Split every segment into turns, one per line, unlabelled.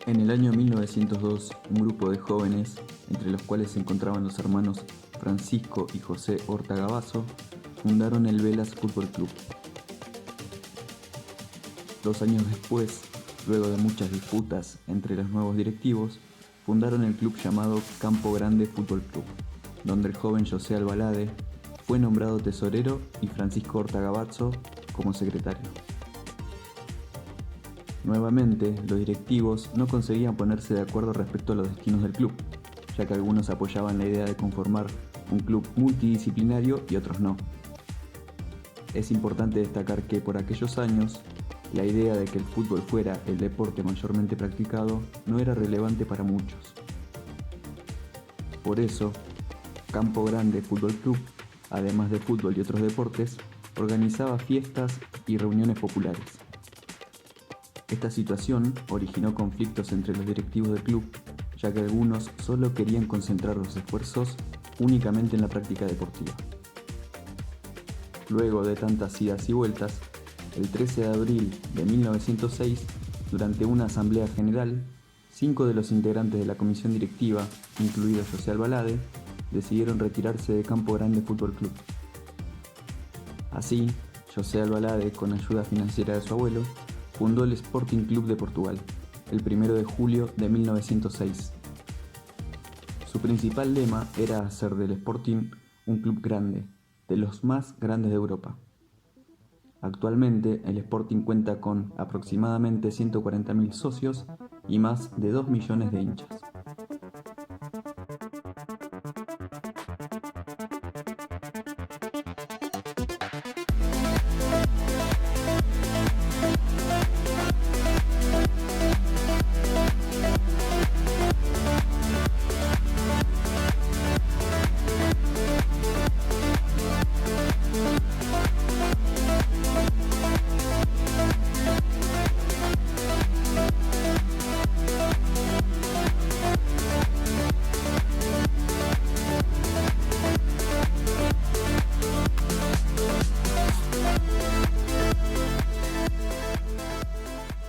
En el año 1902, un grupo de jóvenes, entre los cuales se encontraban los hermanos Francisco y José Horta Gavazo, fundaron el Velas Fútbol Club. 2 años después, luego de muchas disputas entre los nuevos directivos, fundaron el club llamado Campo Grande Fútbol Club, donde el joven José Albalade fue nombrado tesorero y Francisco Horta Gavazo como secretario. Nuevamente, los directivos no conseguían ponerse de acuerdo respecto a los destinos del club, ya que algunos apoyaban la idea de conformar un club multidisciplinario y otros no. Es importante destacar que por aquellos años, la idea de que el fútbol fuera el deporte mayormente practicado no era relevante para muchos. Por eso, Campo Grande Fútbol Club, además de fútbol y otros deportes, organizaba fiestas y reuniones populares. Esta situación originó conflictos entre los directivos del club, ya que algunos solo querían concentrar los esfuerzos únicamente en la práctica deportiva. Luego de tantas idas y vueltas, el 13 de abril de 1906, durante una asamblea general, 5 de los integrantes de la comisión directiva, incluido José Albalade, decidieron retirarse de Campo Grande Fútbol Club. Así, José Albalade, con ayuda financiera de su abuelo, fundó el Sporting Club de Portugal, el 1 de julio de 1906. Su principal lema era hacer del Sporting un club grande, de los más grandes de Europa. Actualmente, el Sporting cuenta con aproximadamente 140.000 socios y más de 2 millones de hinchas.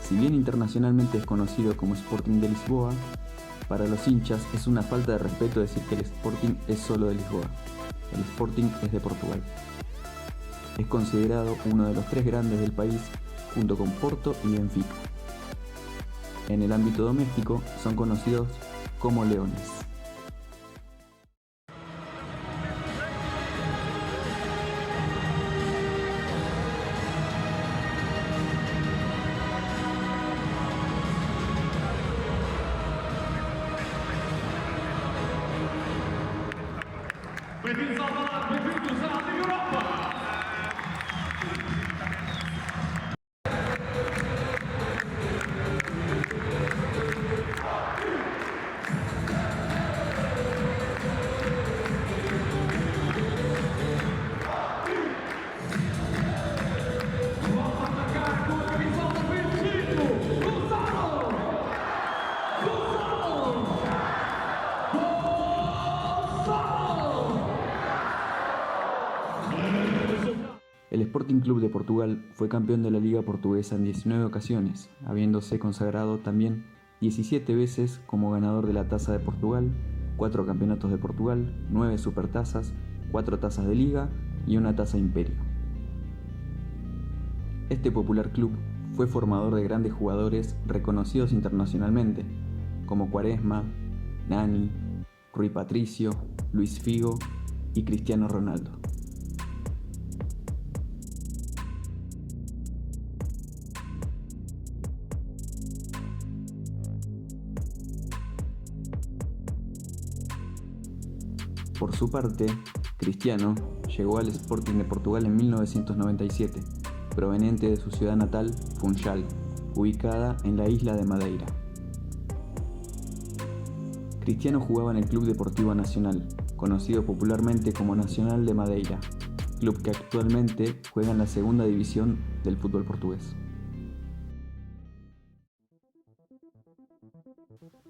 Si bien internacionalmente es conocido como Sporting de Lisboa, para los hinchas es una falta de respeto decir que el Sporting es solo de Lisboa. El Sporting es de Portugal. Es considerado uno de los 3 grandes del país, junto con Porto y Benfica. En el ámbito doméstico son conocidos como Leones.
Bem-vindos ao Balado, bem-vindos à Liga Europa! Volta a atacar com a camisola vencido! Gonçalo! Gonçalo!
El Sporting Club de Portugal fue campeón de la Liga Portuguesa en 19 ocasiones, habiéndose consagrado también 17 veces como ganador de la Taza de Portugal, 4 campeonatos de Portugal, 9 supertazas, 4 tazas de Liga y una taza Imperio. Este popular club fue formador de grandes jugadores reconocidos internacionalmente, como Quaresma, Nani, Rui Patricio, Luis Figo y Cristiano Ronaldo. Por su parte, Cristiano llegó al Sporting de Portugal en 1997, proveniente de su ciudad natal, Funchal, ubicada en la isla de Madeira. Cristiano jugaba en el Club Deportivo Nacional, conocido popularmente como Nacional de Madeira, club que actualmente juega en la segunda división del fútbol portugués.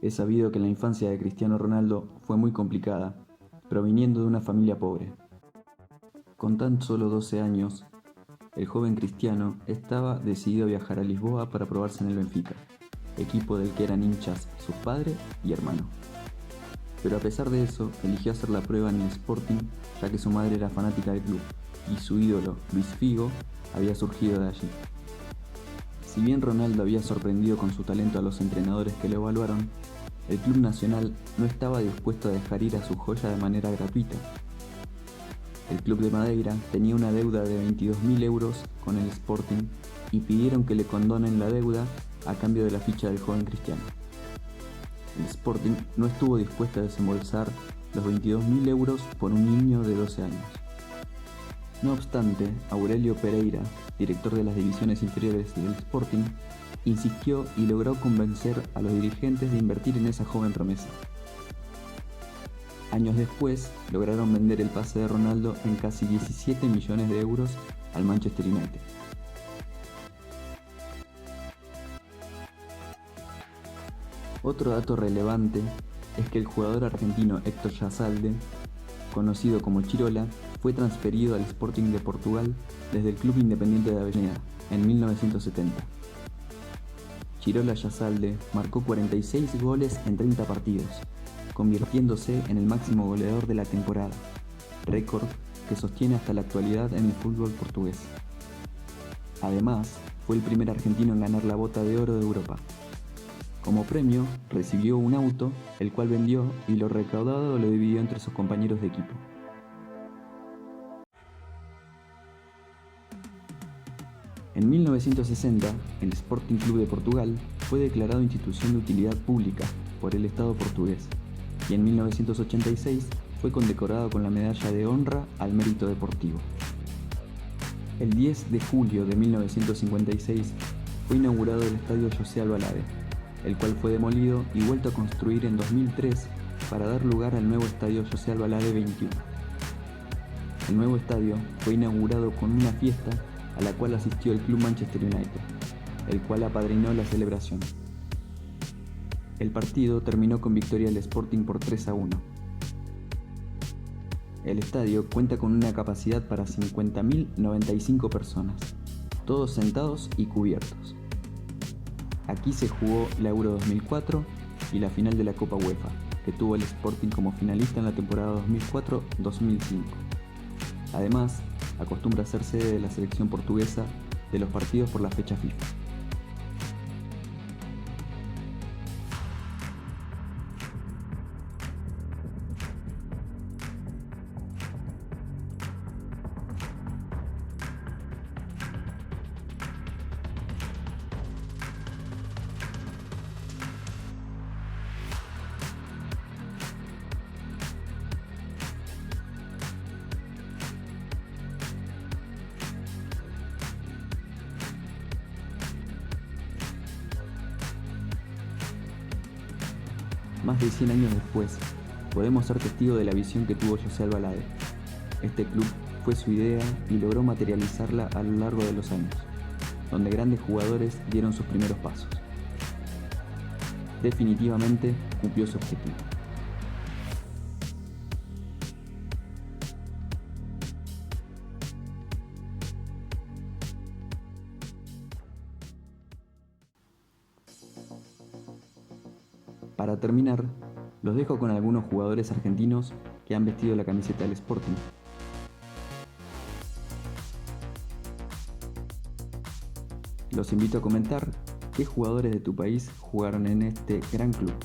Es sabido que la infancia de Cristiano Ronaldo fue muy complicada, proviniendo de una familia pobre. Con tan solo 12 años, el joven Cristiano estaba decidido a viajar a Lisboa para probarse en el Benfica. equipo del que eran hinchas su padre y hermano. Pero a pesar de eso, eligió hacer la prueba en el Sporting, ya que su madre era fanática del club, y su ídolo, Luis Figo, había surgido de allí. Si bien Ronaldo había sorprendido con su talento a los entrenadores que lo evaluaron, el club nacional no estaba dispuesto a dejar ir a su joya de manera gratuita. El club de Madeira tenía una deuda de 22.000 euros con el Sporting y pidieron que le condonen la deuda a cambio de la ficha del joven Cristiano. El Sporting no estuvo dispuesto a desembolsar los 22.000 euros por un niño de 12 años. No obstante, Aurelio Pereira, director de las divisiones inferiores del Sporting, insistió y logró convencer a los dirigentes de invertir en esa joven promesa. Años después, lograron vender el pase de Ronaldo en casi 17 millones de euros al Manchester United. Otro dato relevante es que el jugador argentino Héctor Yazalde, conocido como Chirola, fue transferido al Sporting de Portugal desde el Club Independiente de Avellaneda en 1970. Chirola Yazalde marcó 46 goles en 30 partidos, convirtiéndose en el máximo goleador de la temporada, récord que sostiene hasta la actualidad en el fútbol portugués. Además, fue el primer argentino en ganar la Bota de Oro de Europa. Como premio, recibió un auto, el cual vendió y lo recaudado lo dividió entre sus compañeros de equipo. En 1960, el Sporting Clube de Portugal fue declarado institución de utilidad pública por el Estado portugués y en 1986 fue condecorado con la Medalla de Honra al Mérito Deportivo. El 10 de julio de 1956 fue inaugurado el Estadio José Alvalade, el cual fue demolido y vuelto a construir en 2003 para dar lugar al nuevo Estadio José Alvalade 21. El nuevo estadio fue inaugurado con una fiesta a la cual asistió el Club Manchester United, el cual apadrinó la celebración. El partido terminó con victoria del Sporting por 3-1. El estadio cuenta con una capacidad para 50.095 personas, todos sentados y cubiertos. Aquí se jugó la Euro 2004 y la final de la Copa UEFA, que tuvo el Sporting como finalista en la temporada 2004-2005. Además, acostumbra a ser sede de la selección portuguesa de los partidos por la fecha FIFA. Más de 100 años después, podemos ser testigos de la visión que tuvo José Alvalade. Este club fue su idea y logró materializarla a lo largo de los años, donde grandes jugadores dieron sus primeros pasos. Definitivamente cumplió su objetivo. Para terminar, los dejo con algunos jugadores argentinos que han vestido la camiseta del Sporting. Los invito a comentar qué jugadores de tu país jugaron en este gran club.